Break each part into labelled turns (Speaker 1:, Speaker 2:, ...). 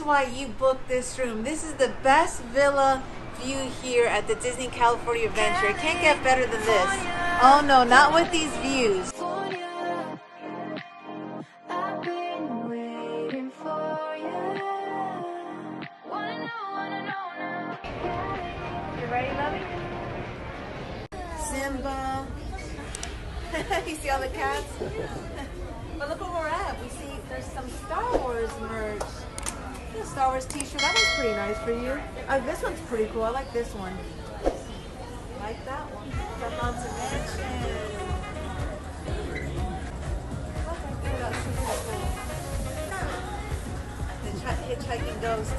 Speaker 1: why you booked this room. This is the best villa view here at the Disney California Adventure. It can't get better than this. Oh no, not with these views. You ready, Lovey? Simba. You see all the cats? But look where we're at. We see there's some Star Wars merch. The Star Wars t-shirt. That one's pretty nice for you. This one's pretty cool. I like this one. I like that one. From Haunted Mansion. The hitchhiking ghost.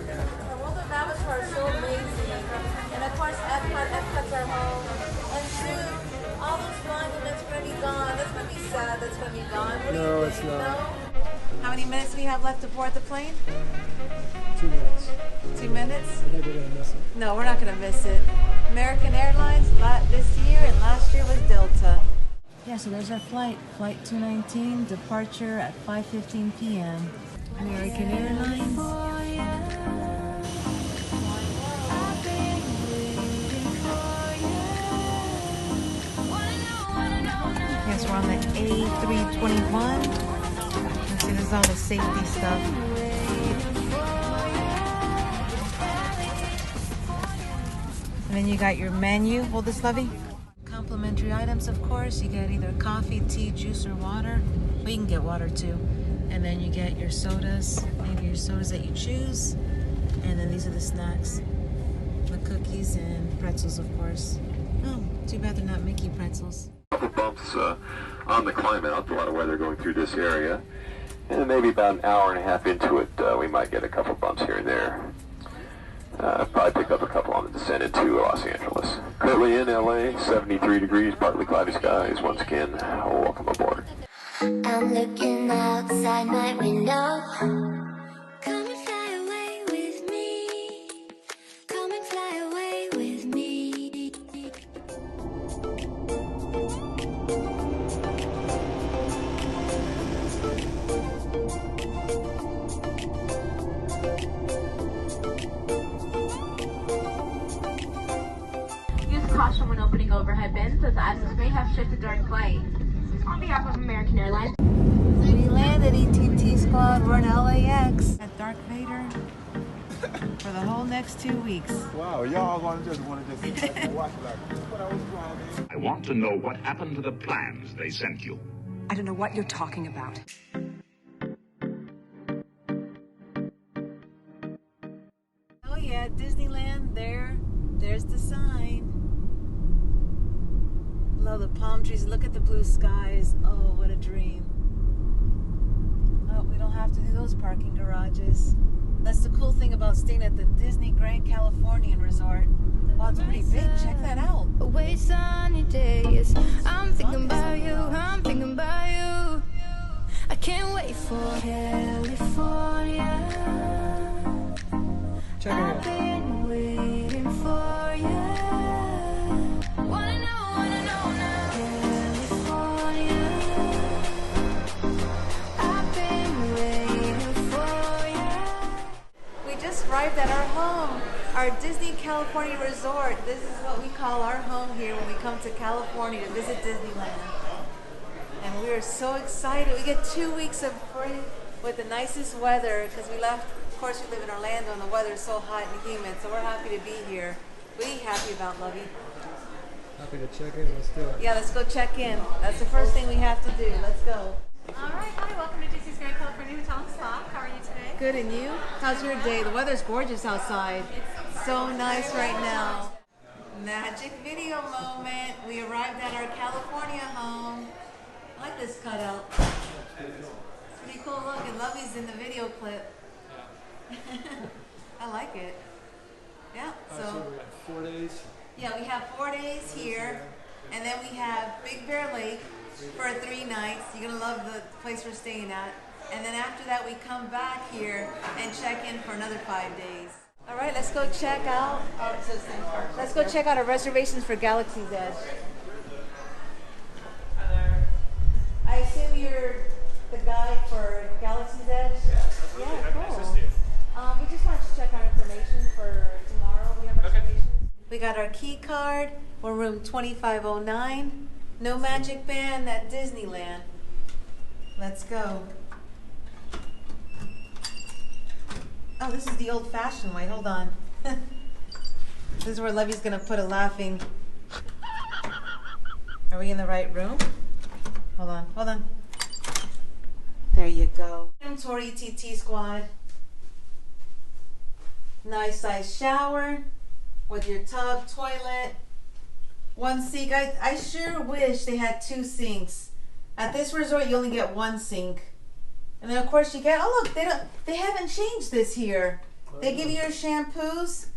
Speaker 1: The World of Avatar is so amazing. And of course, Epcot's our home. And soon, all those monuments are going to be gone. That's going to be sad. That's going to be gone. What do you think?
Speaker 2: It's not.
Speaker 1: No? How many minutes do we have left to board the plane?
Speaker 2: 2 minutes.
Speaker 1: 2 minutes?
Speaker 2: I think we're going to miss it.
Speaker 1: No, we're not going to miss it. American Airlines this year and last year was Delta. Yeah, so there's our flight. Flight 219, departure at 5:15 p.m. American Airlines. Yes, we're on the A321. Let's see, this is all the safety stuff. And then you got your menu. Hold this, Lovey. Complimentary items, of course. You get either coffee, tea, juice, or water. But you can get water too. And then you get your sodas, maybe your sodas that you choose. And then these are the snacks. The cookies and pretzels, of course. Oh, too bad they're not Mickey pretzels.
Speaker 3: Couple bumps on the climb out. A lot of weather going through this area. And maybe about an hour and a half into it, we might get a couple bumps here and there. Probably pick up a couple on the descent into Los Angeles. Currently in LA, 73 degrees, partly cloudy skies. Once again, welcome aboard.
Speaker 4: I'm looking outside my window. Come and fly away with me. Come and fly away with me.
Speaker 5: Use caution when opening overhead bins, as items may have shifted during flight. On behalf of American Airlines.
Speaker 1: We landed, ETT squad. We're in LAX at Darth Vader for the whole next 2 weeks.
Speaker 6: Wow, y'all want to just watch like what I was driving.
Speaker 7: I want to know what happened to the plans they sent you.
Speaker 8: I don't know what you're talking about.
Speaker 1: Oh yeah, Disneyland, there's the sign. Love the palm trees, look at the blue skies. Oh, what a dream. Oh, we don't have to do those parking garages. That's the cool thing about staying at the Disney Grand Californian Resort. Wow, it's pretty big, check that out.
Speaker 4: Away sunny days. I'm thinking about you, I'm thinking about you. I can't wait for California.
Speaker 2: Check it out.
Speaker 4: I've been waiting for you. Wanna know now. California. I've been waiting for you.
Speaker 1: We just arrived at our home, our Disney California Resort. This is what we call our home here when we come to California to visit Disneyland. And we are so excited. We get 2 weeks of free with the nicest weather because we left, of course we live in Orlando and the weather is so hot and humid, so we're happy to be here. What are you happy about, Lovey?
Speaker 2: Happy to check in. Let's do it.
Speaker 1: Yeah, let's go check in. That's the first thing we have to do. Let's go.
Speaker 5: All right, hi, welcome to Disney's Grand California Hotel and Spa. How are you today?
Speaker 1: Good, and you? How's your day? The weather's gorgeous outside. So nice right now. Magic video moment. We arrived at our California home. I like this cutout. It's pretty cool look, and Lovey's in the video clip. I like it. Yeah,
Speaker 2: So
Speaker 1: so
Speaker 2: we got 4 days.
Speaker 1: yeah, we have 4 days here, and then we have Big Bear Lake for 3 nights. You're gonna love the place we're staying at. And then after that, we come back here and check in for another 5 days. All right, let's go check out. Let's go check out our reservations for Galaxy's Edge. I assume you're the guide for Galaxy's Edge? Yeah. we got our key card. We're room 2509. No magic band at Disneyland. Let's go. Oh, this is the old-fashioned way. Hold on. This is where Levy's gonna put a laughing. Are we in the right room? Hold on, hold on. There you go. Room tour ETT squad. Nice size shower with your tub, toilet, one sink. I sure wish they had 2 sinks. At this resort, you only get 1 sink. And then of course you get, oh look, they haven't changed this here. They give you your shampoos.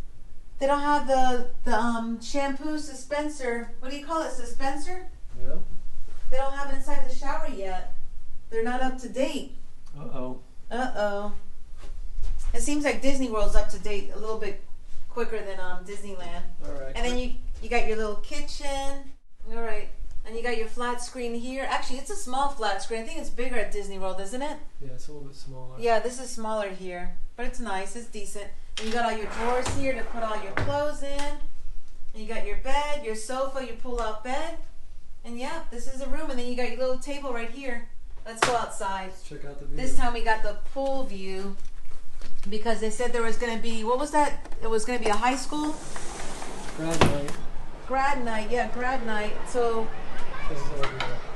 Speaker 1: They don't have the shampoo dispenser. What do you call it? Dispenser?
Speaker 2: Yeah.
Speaker 1: They don't have it inside the shower yet. They're not up to date.
Speaker 2: Uh-oh.
Speaker 1: Uh-oh. It seems like Disney World's up to date a little bit quicker than Disneyland.
Speaker 2: All right.
Speaker 1: And then you got your little kitchen. All right. And you got your flat screen here. Actually, it's a small flat screen. I think it's bigger at Disney World, isn't it?
Speaker 2: Yeah, it's a little bit smaller.
Speaker 1: Yeah, this is smaller here. But it's nice. It's decent. And you got all your drawers here to put all your clothes in. And you got your bed, your sofa, your pull-out bed. And yeah, this is a room. And then you got your little table right here. Let's go outside.
Speaker 2: Let's check out the view.
Speaker 1: This time we got the pool view. Because they said there was going to be, what was that? It was going to be a high school?
Speaker 2: Grad night.
Speaker 1: Grad night, yeah, grad night. So
Speaker 2: This is over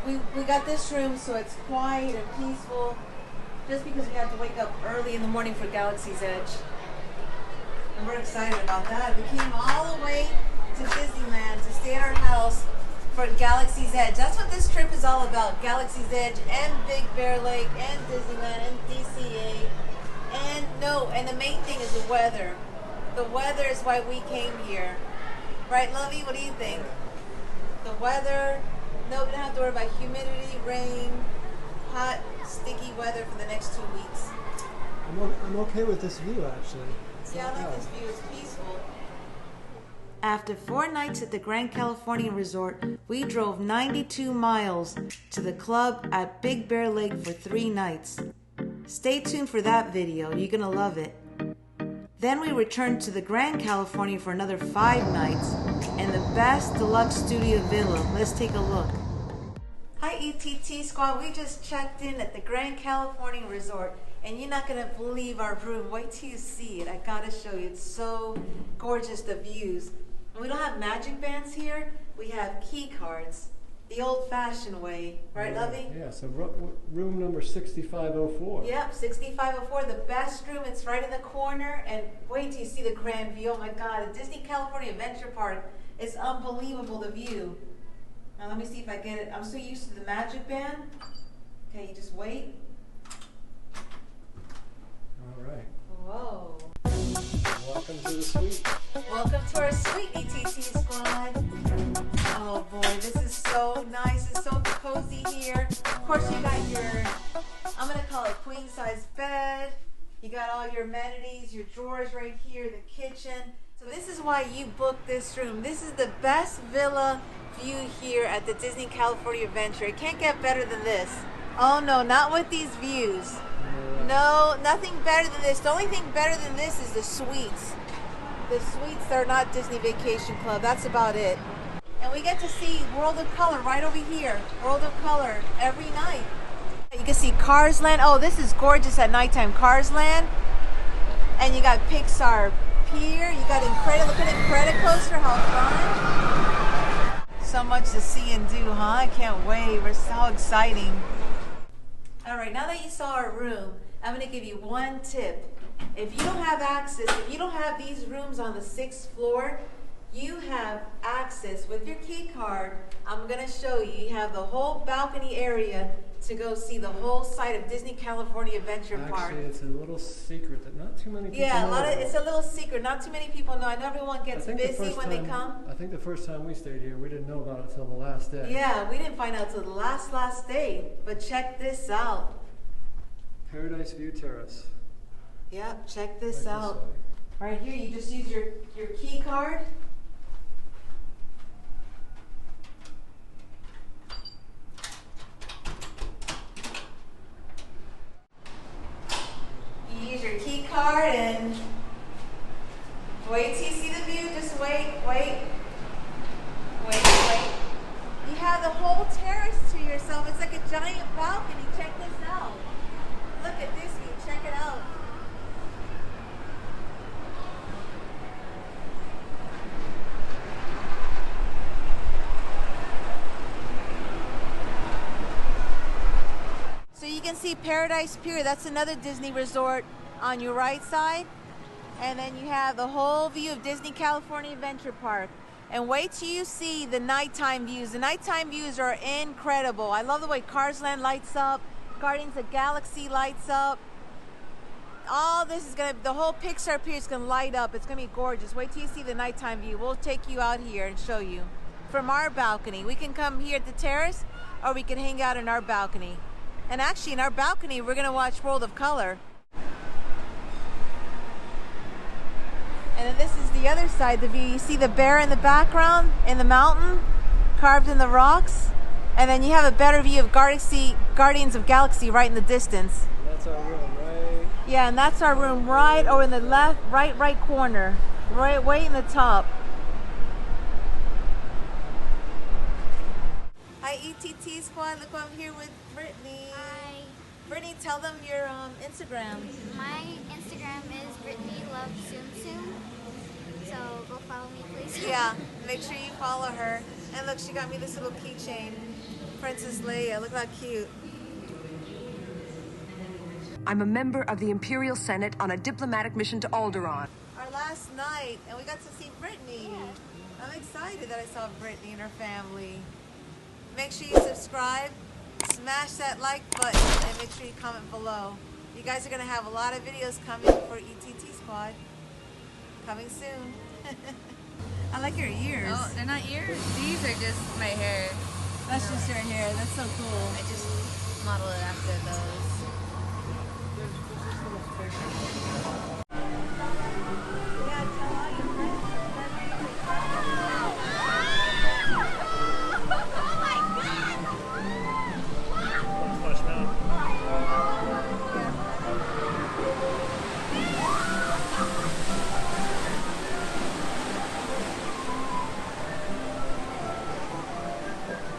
Speaker 2: here.
Speaker 1: we got this room so it's quiet and peaceful. Just because we have to wake up early in the morning for Galaxy's Edge. And we're excited about that. We came all the way to Disneyland to stay at our house for Galaxy's Edge. That's what this trip is all about. Galaxy's Edge and Big Bear Lake and Disneyland and DCA. And the main thing is the weather. The weather is why we came here. Right, Lovey? What do you think? The weather, no, we don't have to worry about humidity, rain, hot, sticky weather for the next 2 weeks.
Speaker 2: I'm okay with this view, actually. It's
Speaker 1: Yeah,
Speaker 2: not
Speaker 1: I like
Speaker 2: bad.
Speaker 1: this view. It's peaceful. After 4 nights at the Grand Californian Resort, we drove 92 miles to the club at Big Bear Lake for 3 nights. Stay tuned for that video. You're gonna love it. Then we returned to the Grand Californian for another 5 nights in the best deluxe studio villa. Let's take a look. Hi ETT squad, we just checked in at the Grand Californian Resort and you're not gonna believe our room. Wait till you see it. I gotta show you. It's so gorgeous, the views. And we don't have magic bands here. We have key cards. The old-fashioned way. Right, Lovey?
Speaker 2: Yeah, so room number 6504.
Speaker 1: Yep, 6504, the best room. It's right in the corner. And wait till you see the grand view. Oh my God, the Disney California Adventure Park is unbelievable, the view. Now let me see if I get it. I'm so used to the magic band. Okay, you just wait.
Speaker 2: All right.
Speaker 1: Whoa.
Speaker 2: Welcome to the suite.
Speaker 1: Welcome to our suite, ETT squad. Oh boy, this is so nice. It's so cozy here. Of course, you got your, I'm gonna call it queen size bed. You got all your amenities, your drawers right here, the kitchen. So this is why you booked this room. This is the best villa view here at the Disney California Adventure. It can't get better than this. Oh no, not with these views. No, nothing better than this. The only thing better than this is the suites. The suites are not Disney Vacation Club. That's about it. And we get to see World of Color right over here. World of Color every night. You can see Cars Land. Oh, this is gorgeous at nighttime. Cars Land. And you got Pixar Pier. You got Incredible. Look at Incredicoaster. How fun. So much to see and do, huh? I can't wait. We're so exciting. All right, now that you saw our room, I'm going to give you one tip. If you don't have access, if you don't have these rooms on the 6th floor, you have access with your key card. I'm going to show you. You have the whole balcony area to go see the whole site of Disney California Adventure Park.
Speaker 2: Actually, it's a little secret that not too many people
Speaker 1: Yeah,
Speaker 2: know.
Speaker 1: It's a little secret. Not too many people know. I know everyone gets busy when they come.
Speaker 2: I think the first time we stayed here, we didn't know about it till the last day.
Speaker 1: Yeah, we didn't find out till the last day. But check this out.
Speaker 2: Paradise View Terrace.
Speaker 1: Yep, check this
Speaker 2: Right
Speaker 1: out.
Speaker 2: this way.
Speaker 1: Right here, you just use your key card. You use your key card and Wait till you see the view. Just wait, wait. Wait, wait. You have the whole terrace to yourself. It's like a giant balcony. Check this out. Look at this view. Check it out. So you can see Paradise Pier. That's another Disney resort on your right side. And then you have the whole view of Disney California Adventure Park. And wait till you see the nighttime views. The nighttime views are incredible. I love the way Cars Land lights up, Guardians of the Galaxy lights up. All this is the whole Pixar Pier is gonna light up. It's gonna be gorgeous. Wait till you see the nighttime view. We'll take you out here and show you from our balcony. We can come here at the terrace, or we can hang out in our balcony. And actually, in our balcony, we're gonna watch World of Color. And then this is the other side, the view. You see the bear in the background, in the mountain, carved in the rocks. And then you have a better view of Guardians of Galaxy right in the distance.
Speaker 2: That's our room, right?
Speaker 1: Yeah, and that's our room right over in the left, right corner. Right, way in the top. Hi, ETT squad. Look, I'm here with Brittany.
Speaker 9: Hi.
Speaker 1: Brittany, tell them your Instagram.
Speaker 9: My Instagram is Brittany Love Tsum Tsum. So go follow me, please.
Speaker 1: Yeah, make sure you follow her. And look, she got me this little keychain. Princess Leia. Look how cute.
Speaker 8: I'm a member of the Imperial Senate on a diplomatic mission to Alderaan.
Speaker 1: Our last night, and we got to see Brittany. I'm excited that I saw Brittany and her family. Make sure you subscribe, smash that like button, and make sure you comment below. You guys are going to have a lot of videos coming for ETT Squad. Coming soon. I like your ears.
Speaker 10: Oh, they're not ears. These are just my hair.
Speaker 1: That's just your hair. That's so cool.
Speaker 10: I just model it after those.